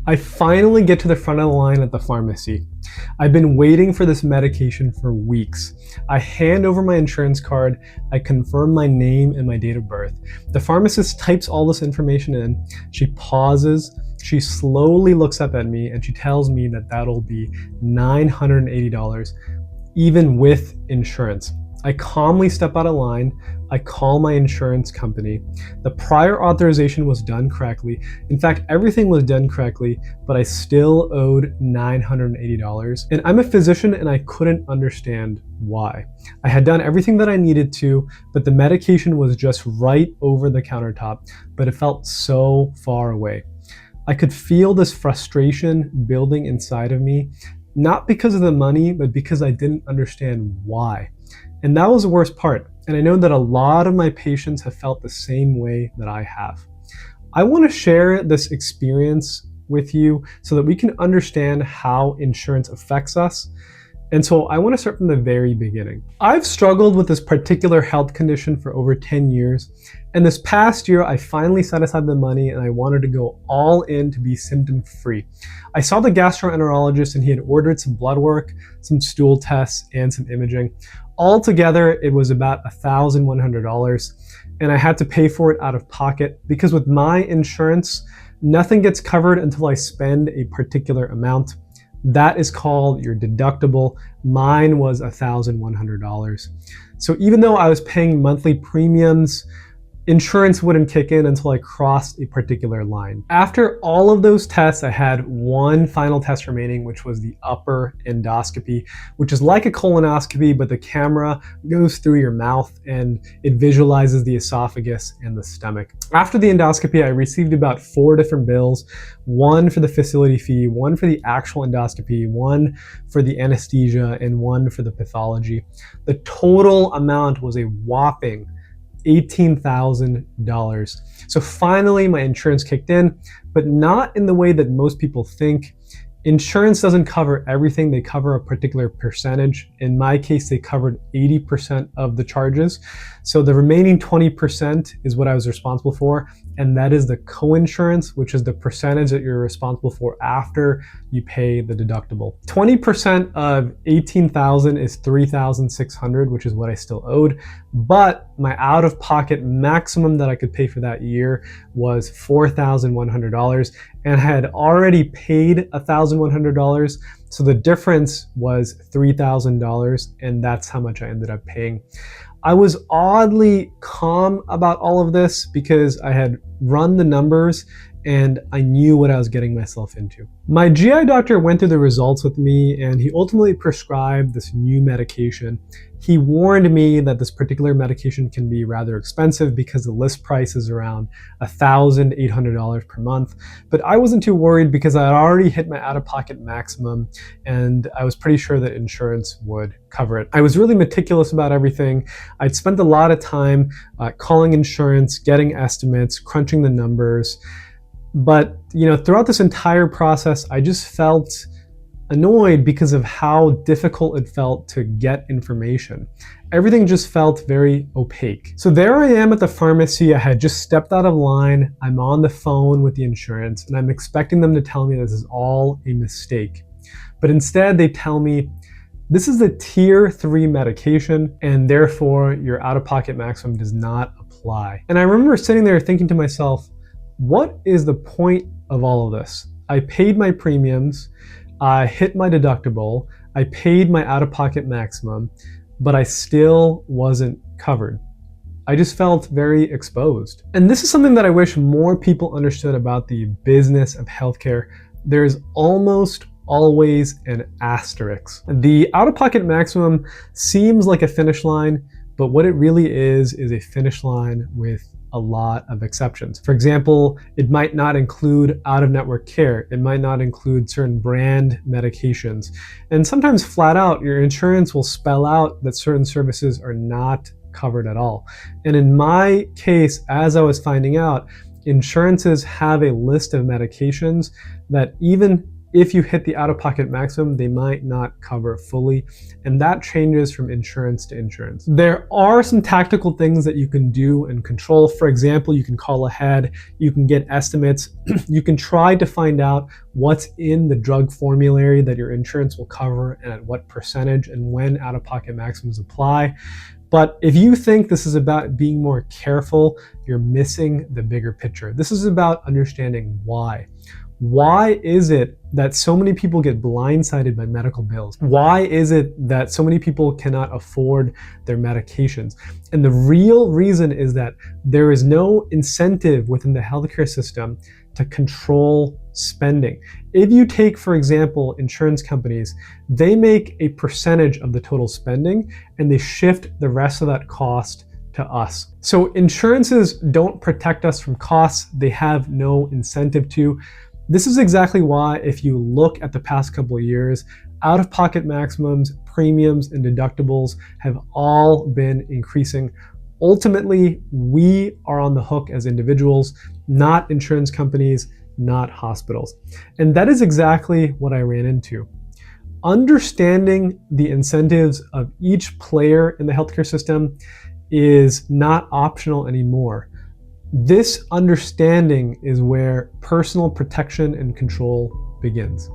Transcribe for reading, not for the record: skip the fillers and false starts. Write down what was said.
I finally get to the front of the line at the pharmacy. I've been waiting for this medication for weeks. I hand over my insurance card, I confirm my name and my date of birth. The pharmacist types all this information in. She pauses, she slowly looks up at me, and she tells me that that'll be $980, even with insurance. I calmly step out of line. I call my insurance company. The prior authorization was done correctly. In fact, everything was done correctly, but I still owed $980. And I'm a physician and I couldn't understand why. I had done everything that I needed to, but the medication was just right over the countertop, but it felt so far away. I could feel this frustration building inside of me, not because of the money, but because I didn't understand why. And that was the worst part. And I know that a lot of my patients have felt the same way that I have. I want to share this experience with you so that we can understand how insurance affects us. And so I want to start from the very beginning. I've struggled with this particular health condition for over 10 years. And this past year, I finally set aside the money and I wanted to go all in to be symptom free. I saw the gastroenterologist and he had ordered some blood work, some stool tests, and some imaging. Altogether, it was about $1,100, and I had to pay for it out of pocket because with my insurance, nothing gets covered until I spend a particular amount. That is called your deductible. Mine was $1,100. So even though I was paying monthly premiums, insurance wouldn't kick in until I crossed a particular line. After all of those tests, I had one final test remaining, which was the upper endoscopy, which is like a colonoscopy, but the camera goes through your mouth and it visualizes the esophagus and the stomach. After the endoscopy, I received about 4 different bills, one for the facility fee, one for the actual endoscopy, one for the anesthesia, and one for the pathology. The total amount was a whopping $18,000. So finally my insurance kicked in, but not in the way that most people think. Insurance doesn't cover everything, they cover a particular percentage. In my case, they covered 80% of the charges. So the remaining 20% is what I was responsible for, and that is the co-insurance, which is the percentage that you're responsible for after you pay the deductible. 20% of 18,000 is 3,600, which is what I still owed, but my out-of-pocket maximum that I could pay for that year was $4,100, and I had already paid $1,100, so the difference was $3,000, and that's how much I ended up paying. I was oddly calm about all of this because I had run the numbers and I knew what I was getting myself into. My GI doctor went through the results with me and he ultimately prescribed this new medication. He warned me that this particular medication can be rather expensive because the list price is around $1,800 per month. But I wasn't too worried because I had already hit my out-of-pocket maximum and I was pretty sure that insurance would cover it. I was really meticulous about everything. I'd spent a lot of time calling insurance, getting estimates, crunching the numbers. But throughout this entire process, I just felt annoyed because of how difficult it felt to get information. Everything just felt very opaque. So there I am at the pharmacy. I had just stepped out of line. I'm on the phone with the insurance and I'm expecting them to tell me this is all a mistake. But instead they tell me, this is a tier 3 medication and therefore your out-of-pocket maximum does not apply. And I remember sitting there thinking to myself, what is the point of all of this? I paid my premiums, I hit my deductible, I paid my out-of-pocket maximum, but I still wasn't covered. I just felt very exposed. And this is something that I wish more people understood about the business of healthcare. There's almost always an asterisk. The out-of-pocket maximum seems like a finish line, but what it really is a finish line with a lot of exceptions. For example, it might not include out-of-network care. It might not include certain brand medications. And sometimes flat out, your insurance will spell out that certain services are not covered at all. And in my case, as I was finding out, insurances have a list of medications that even if you hit the out-of-pocket maximum, they might not cover fully, and that changes from insurance to insurance. There are some tactical things that you can do and control. For example, you can call ahead, you can get estimates, you can try to find out what's in the drug formulary that your insurance will cover and at what percentage and when out-of-pocket maximums apply. But if you think this is about being more careful, you're missing the bigger picture. This is about understanding why. Why is it that so many people get blindsided by medical bills? Why is it that so many people cannot afford their medications? And the real reason is that there is no incentive within the healthcare system to control spending. If you take, for example, insurance companies, they make a percentage of the total spending and they shift the rest of that cost to us. So insurances don't protect us from costs. They have no incentive to. This is exactly why, if you look at the past couple of years, out-of-pocket maximums, premiums, and deductibles have all been increasing. Ultimately, we are on the hook as individuals, not insurance companies, not hospitals. And that is exactly what I ran into. Understanding the incentives of each player in the healthcare system is not optional anymore. This understanding is where personal protection and control begins.